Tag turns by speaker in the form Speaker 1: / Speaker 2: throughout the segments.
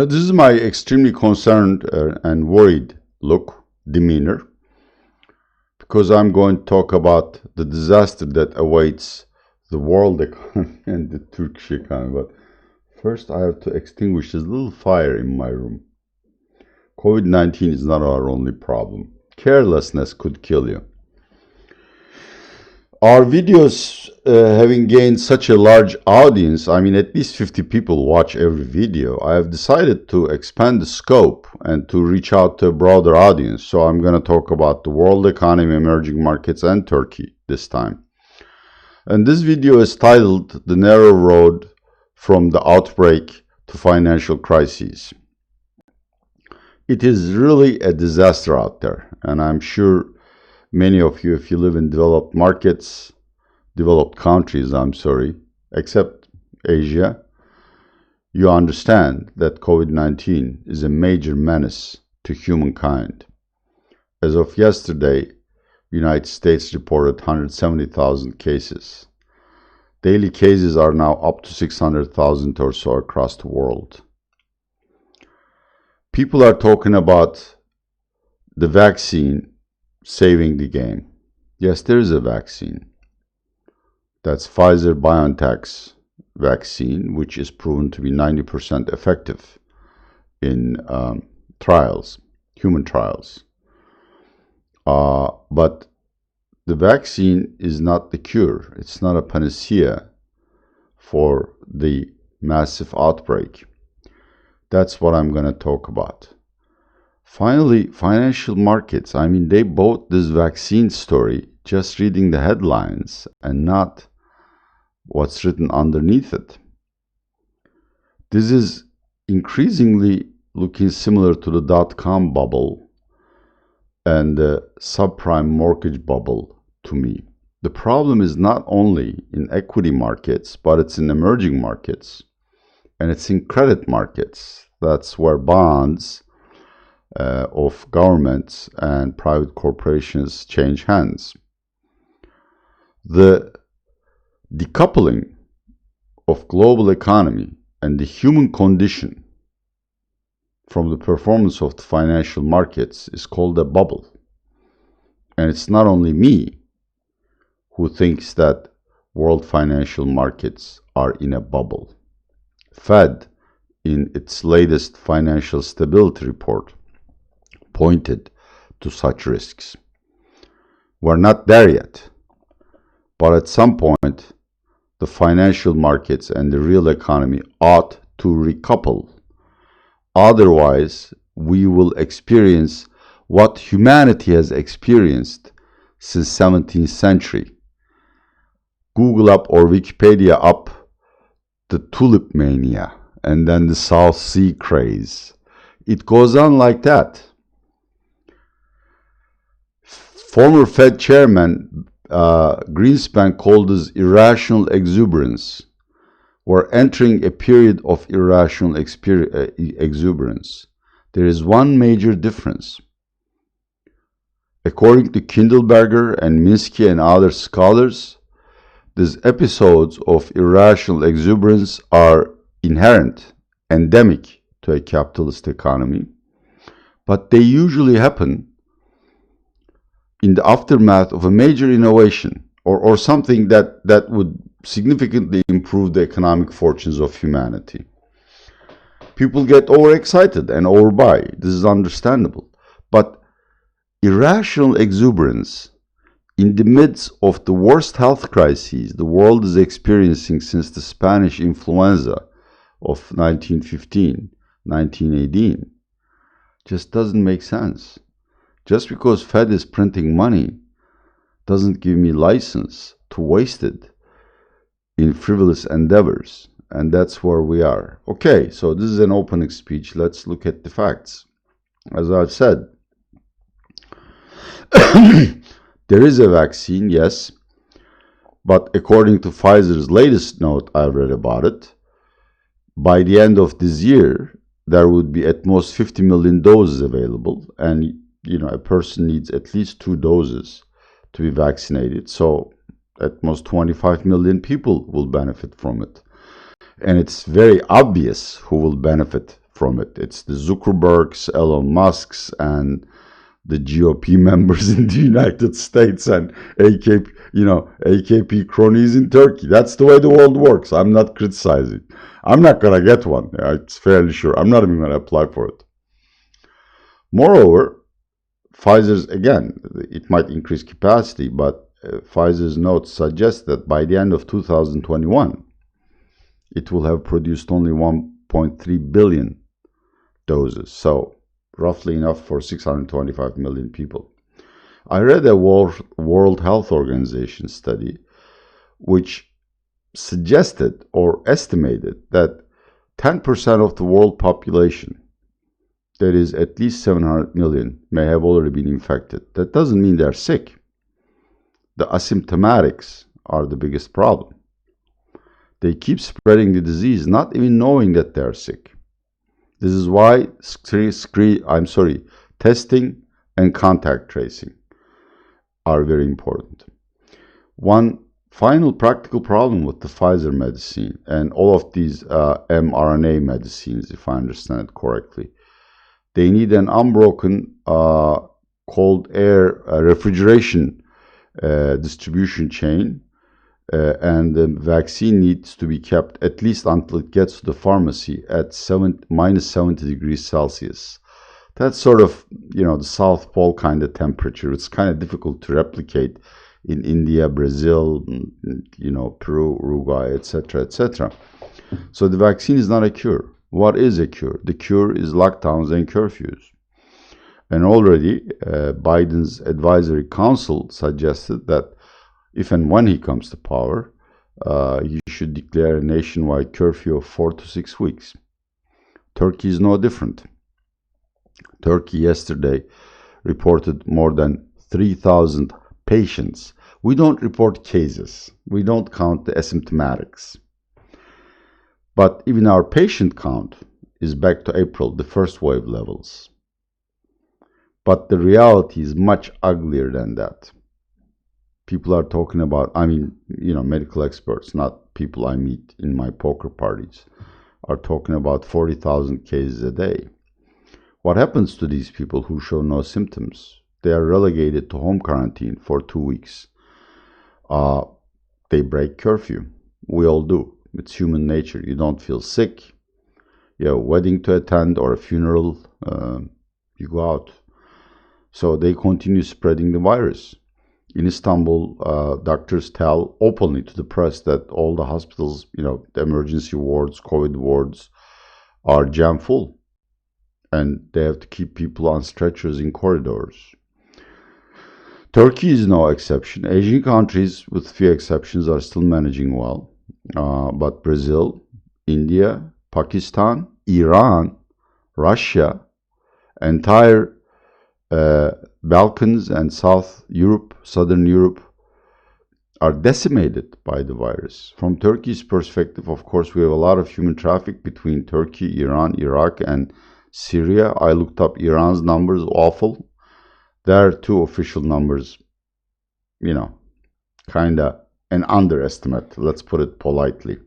Speaker 1: This is my extremely concerned and worried demeanor, because I'm going to talk about the disaster that awaits the world economy and the Turkish economy. But first, I have to extinguish this little fire in my room. COVID-19 is not our only problem. Carelessness could kill you. Our videos having gained such a large audience, I mean at least 50 people watch every video, I have decided to expand the scope and to reach out to a broader audience. So I'm going to talk about the world economy, emerging markets, and Turkey this time. And this video is titled The Narrow Road from the Outbreak to Financial Crises. It is really a disaster out there, and I'm sure many of you, if you live in developed countries, except Asia, you understand that COVID-19 is a major menace to humankind. As of yesterday, the United States reported 170,000 cases. Daily cases are now up to 600,000 or so across the world. People are talking about the vaccine saving the game. Yes, there is a vaccine. That's Pfizer-BioNTech's vaccine, which is proven to be 90% effective in human trials. But the vaccine is not the cure. It's not a panacea for the massive outbreak. That's what I'm going to talk about. Finally, financial markets. They bought this vaccine story just reading the headlines and not what's written underneath it. This is increasingly looking similar to the dot-com bubble and the subprime mortgage bubble to me. The problem is not only in equity markets, but it's in emerging markets, and it's in credit markets. That's where bonds of governments and private corporations change hands. The decoupling of global economy and the human condition from the performance of the financial markets is called a bubble. And it's not only me who thinks that world financial markets are in a bubble. Fed, in its latest financial stability report, pointed to such risks. We're not there yet, but at some point, the financial markets and the real economy ought to recouple. Otherwise, we will experience what humanity has experienced since 17th century. Google up or Wikipedia up the tulip mania and then the South Sea craze. It goes on like that. Former Fed chairman Greenspan called this irrational exuberance. We're entering a period of irrational exuberance. There is one major difference. According to Kindleberger and Minsky and other scholars, these episodes of irrational exuberance are inherent, endemic to a capitalist economy, but they usually happen in the aftermath of a major innovation or something that would significantly improve the economic fortunes of humanity. People get overexcited and overbuy. This is understandable. But irrational exuberance in the midst of the worst health crises the world is experiencing since the Spanish influenza of 1915, 1918, just doesn't make sense. Just because Fed is printing money doesn't give me license to waste it in frivolous endeavors. And that's where we are. Okay, so this is an opening speech. Let's look at the facts. As I've said, there is a vaccine, yes, but according to Pfizer's latest note, I read about it, by the end of this year, there would be at most 50 million doses available, and a person needs at least 2 doses to be vaccinated. So at most 25 million people will benefit from it. And it's very obvious who will benefit from it. It's the Zuckerbergs, Elon Musks, and the GOP members in the United States and AKP cronies in Turkey. That's the way the world works. I'm not criticizing. I'm not going to get one. It's fairly sure. I'm not even going to apply for it. Moreover, Pfizer's, again, it might increase capacity, but Pfizer's notes suggest that by the end of 2021, it will have produced only 1.3 billion doses. So roughly enough for 625 million people. I read a World Health Organization study which suggested or estimated that 10% of the world population, that is at least 700 million, may have already been infected. That doesn't mean they're sick. The asymptomatics are the biggest problem. They keep spreading the disease, not even knowing that they're sick. This is why testing and contact tracing are very important. One final practical problem with the Pfizer medicine and all of these mRNA medicines, if I understand it correctly, they need an unbroken cold air refrigeration distribution chain, and the vaccine needs to be kept at least until it gets to the pharmacy at minus 70 degrees Celsius. That's sort of, the South Pole kind of temperature. It's kind of difficult to replicate in India, Brazil, Peru, Uruguay, etc., etc. So the vaccine is not a cure. What is a cure? The cure is lockdowns and curfews. And already Biden's advisory council suggested that if and when he comes to power, he should declare a nationwide curfew of 4 to 6 weeks. Turkey is no different. Turkey yesterday reported more than 3,000 patients. We don't report cases. We don't count the asymptomatics. But even our patient count is back to April, the first wave levels. But the reality is much uglier than that. People are talking about, medical experts, not people I meet in my poker parties, are talking about 40,000 cases a day. What happens to these people who show no symptoms? They are relegated to home quarantine for 2 weeks. They break curfew. We all do. It's human nature. You don't feel sick. You have a wedding to attend or a funeral. You go out. So they continue spreading the virus. In Istanbul, doctors tell openly to the press that all the hospitals, the emergency wards, COVID wards, are jam full. And they have to keep people on stretchers in corridors. Turkey is no exception. Asian countries, with few exceptions, are still managing well. But Brazil, India, Pakistan, Iran, Russia, entire Balkans and Southern Europe are decimated by the virus. From Turkey's perspective, of course, we have a lot of human traffic between Turkey, Iran, Iraq, and Syria. I looked up Iran's numbers, awful. There are two official numbers, kind of an underestimate, let's put it politely.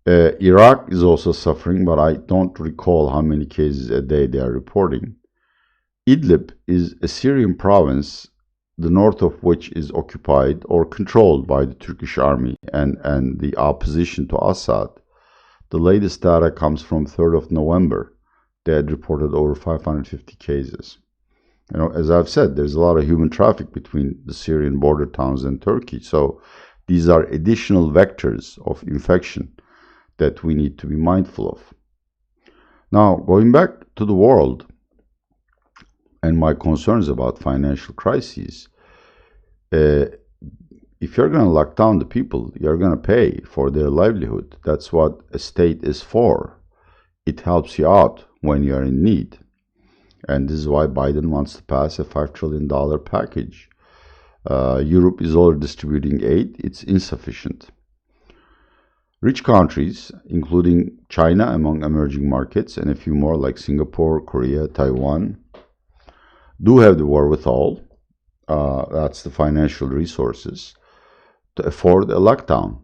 Speaker 1: Iraq is also suffering, but I don't recall how many cases a day they are reporting. Idlib is a Syrian province, the north of which is occupied or controlled by the Turkish army and the opposition to Assad. The latest data comes from 3rd of November. They had reported over 550 cases. As I've said, there's a lot of human traffic between the Syrian border towns and Turkey. So these are additional vectors of infection that we need to be mindful of. Now, going back to the world and my concerns about financial crises, if you're going to lock down the people, you're going to pay for their livelihood. That's what a state is for. It helps you out when you're in need. And this is why Biden wants to pass a $5 trillion package. Europe is already distributing aid. It's insufficient. Rich countries, including China among emerging markets and a few more like Singapore, Korea, Taiwan, do have the wherewithal, that's the financial resources, to afford a lockdown.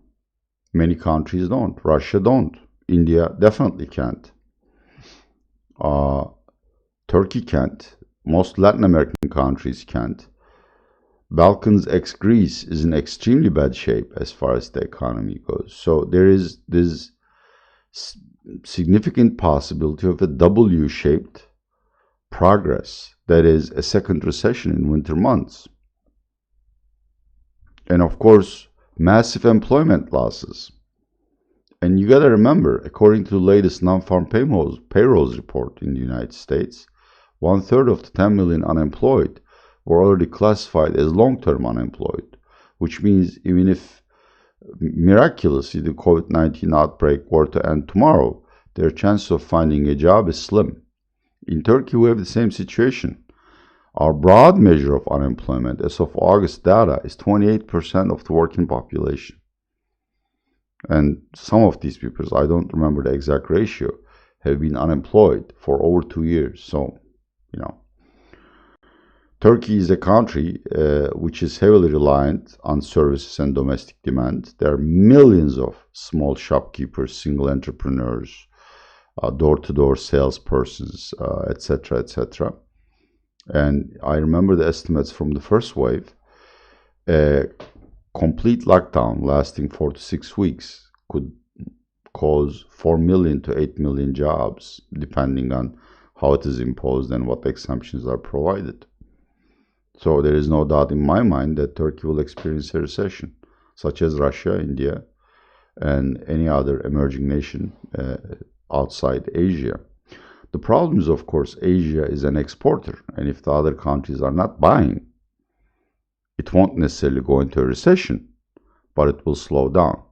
Speaker 1: Many countries don't. Russia don't. India definitely can't. Uh, Turkey can't. Most Latin American countries can't. Balkans ex-Greece is in extremely bad shape as far as the economy goes. So there is this significant possibility of a W-shaped progress, that is, a second recession in winter months. And of course, massive employment losses. And you got to remember, according to the latest non-farm payrolls report in the United States, 1/3 of the 10 million unemployed were already classified as long-term unemployed, which means even if miraculously the COVID-19 outbreak were to end tomorrow, their chance of finding a job is slim. In Turkey, we have the same situation. Our broad measure of unemployment as of August data is 28% of the working population. And some of these people, I don't remember the exact ratio, have been unemployed for over 2 years. So, Turkey is a country which is heavily reliant on services and domestic demand. There are millions of small shopkeepers, single entrepreneurs, door-to-door salespersons, etc., etc. And I remember the estimates from the first wave. Complete lockdown lasting 4 to 6 weeks could cause 4 million to 8 million jobs, depending on how it is imposed and what exemptions are provided. So there is no doubt in my mind that Turkey will experience a recession, such as Russia, India, and any other emerging nation outside Asia. The problem is, of course, Asia is an exporter, and if the other countries are not buying, it won't necessarily go into a recession, but it will slow down,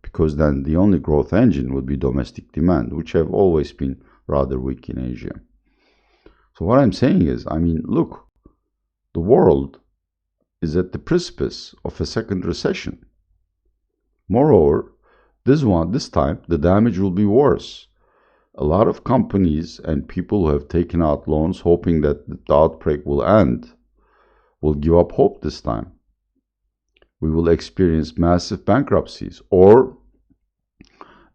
Speaker 1: because then the only growth engine would be domestic demand, which have always been rather weak in Asia. So what I'm saying is, look, the world is at the precipice of a second recession. Moreover, this time, the damage will be worse. A lot of companies and people who have taken out loans hoping that the outbreak will end will give up hope this time. We will experience massive bankruptcies or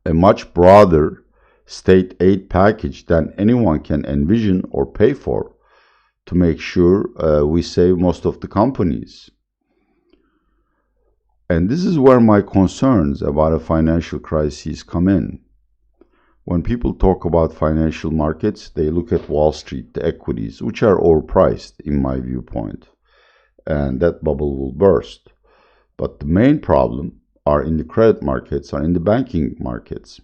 Speaker 1: a much broader state aid package than anyone can envision or pay for to make sure we save most of the companies. And this is where my concerns about a financial crisis come in. When people talk about financial markets, they look at Wall Street, the equities, which are overpriced in my viewpoint, and that bubble will burst. But the main problem are in the credit markets, are in the banking markets.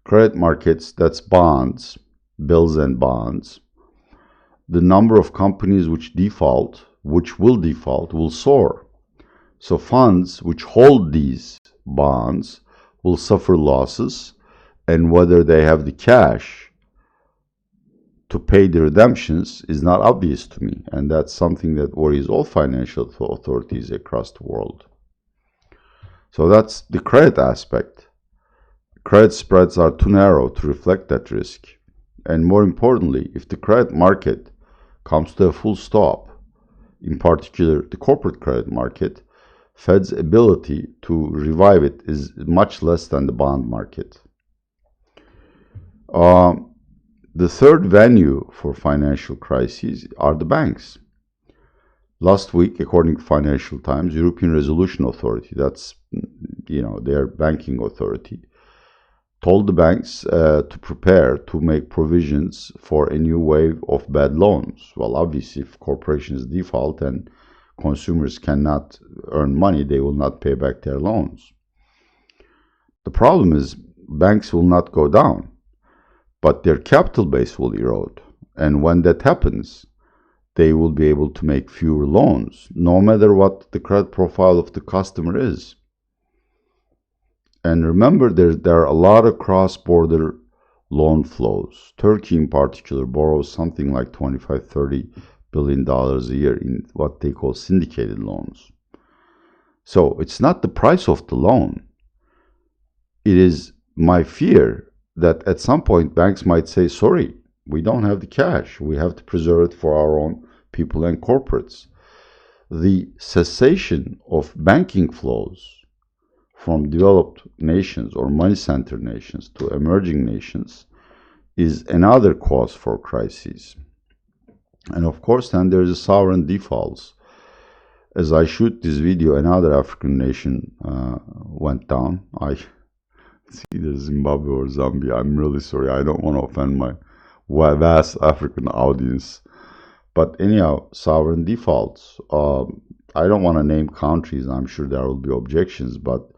Speaker 1: Credit markets, that's bonds, bills and bonds. The number of companies which will default, will soar. So funds which hold these bonds will suffer losses, and whether they have the cash to pay the redemptions is not obvious to me. And that's something that worries all financial authorities across the world. So that's the credit aspect. Credit spreads are too narrow to reflect that risk. And more importantly, if the credit market comes to a full stop, in particular the corporate credit market, Fed's ability to revive it is much less than the bond market. The third venue for financial crises are the banks. Last week, according to Financial Times, European Resolution Authority, that's their banking authority, told the banks to prepare to make provisions for a new wave of bad loans. Well, obviously, if corporations default and consumers cannot earn money, they will not pay back their loans. The problem is banks will not go down, but their capital base will erode. And when that happens, they will be able to make fewer loans, no matter what the credit profile of the customer is. And remember, there are a lot of cross-border loan flows. Turkey in particular borrows something like $25-30 billion a year in what they call syndicated loans. So it's not the price of the loan. It is my fear that at some point banks might say, sorry, we don't have the cash. We have to preserve it for our own people and corporates. The cessation of banking flows from developed nations or money-centered nations to emerging nations is another cause for crises. And of course, then there's the sovereign defaults. As I shoot this video, another African nation went down. It's either Zimbabwe or Zambia. I'm really sorry. I don't want to offend my vast African audience. But anyhow, sovereign defaults. I don't want to name countries. I'm sure there will be objections, but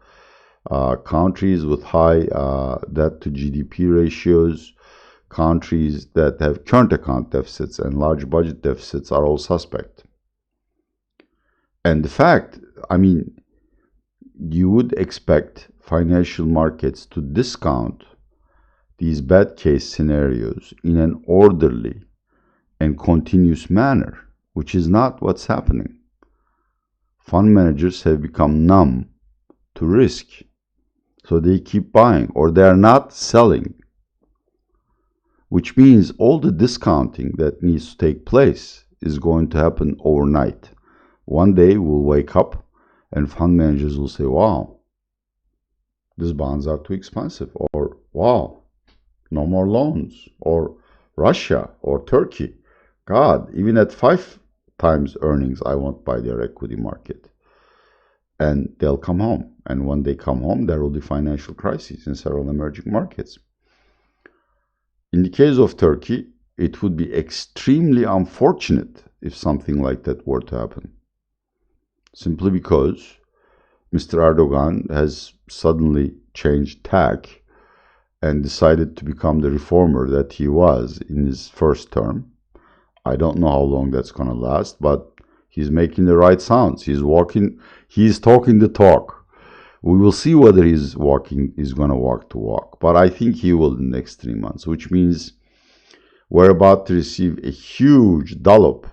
Speaker 1: countries with high debt to GDP ratios, countries that have current account deficits and large budget deficits are all suspect. And the fact, I mean, you would expect financial markets to discount these bad case scenarios in an orderly and continuous manner, which is not what's happening. Fund managers have become numb to risk, so they keep buying or they are not selling, which means all the discounting that needs to take place is going to happen overnight. One day we'll wake up and fund managers will say, wow, these bonds are too expensive, or wow, no more loans, or Russia or Turkey. God, even at 5 times earnings, I won't buy their equity market. And they'll come home. And when they come home, there will be financial crises in several emerging markets. In the case of Turkey, it would be extremely unfortunate if something like that were to happen. Simply because Mr. Erdogan has suddenly changed tack and decided to become the reformer that he was in his first term. I don't know how long that's going to last, but he's making the right sounds. He's talking the talk. We will see whether he's going to walk the walk, but I think he will in the next 3 months, which means we're about to receive a huge dollop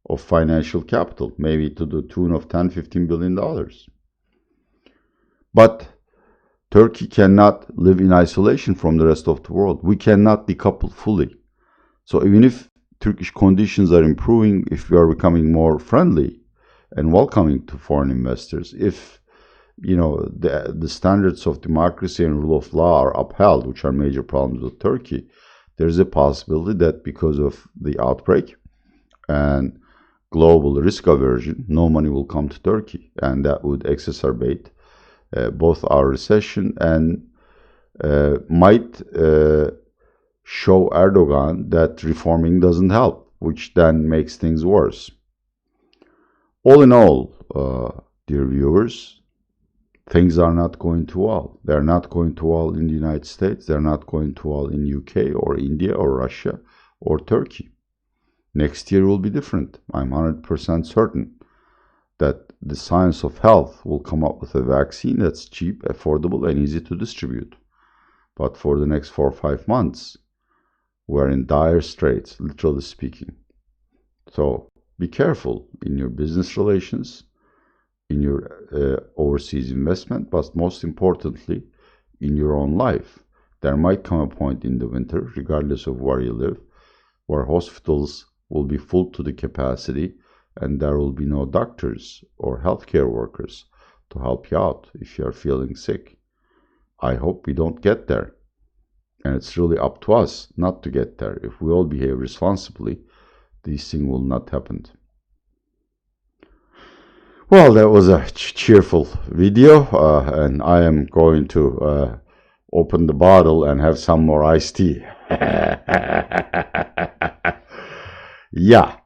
Speaker 1: of financial capital, maybe to the tune of $10-15 billion. But Turkey cannot live in isolation from the rest of the world. We cannot decouple fully. So even if Turkish conditions are improving, if we are becoming more friendly and welcoming to foreign investors, if the standards of democracy and rule of law are upheld, which are major problems with Turkey, there's a possibility that because of the outbreak and global risk aversion, no money will come to Turkey, and that would exacerbate both our recession and might show Erdogan that reforming doesn't help, which then makes things worse. All in all, dear viewers, things are not going too well. They're not going too well in the United States. They're not going too well in UK or India or Russia or Turkey. Next year will be different. I'm 100% certain that the science of health will come up with a vaccine that's cheap, affordable, and easy to distribute. But for the next 4 or 5 months, we're in dire straits, literally speaking. So be careful in your business relations, in your overseas investment, but most importantly, in your own life. There might come a point in the winter, regardless of where you live, where hospitals will be full to the capacity and there will be no doctors or healthcare workers to help you out if you are feeling sick. I hope we don't get there. And it's really up to us not to get there. If we all behave responsibly, these things will not happen. Well, that was a cheerful video, and I am going to open the bottle and have some more iced tea. Yeah,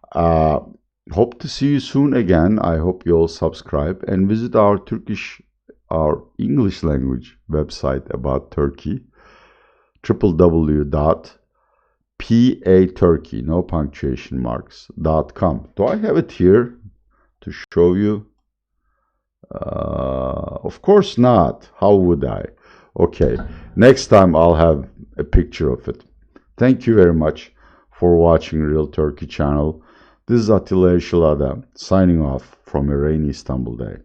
Speaker 1: hope to see you soon again. I hope you all subscribe and visit our English language website about Turkey, www.paturkey, no punctuation marks, .com. Do I have it here to show you? Of course not. How would I? Okay, next time I'll have a picture of it. Thank you very much for watching Real Turkey channel. This is Atilla Yeşilada signing off from a rainy Istanbul day.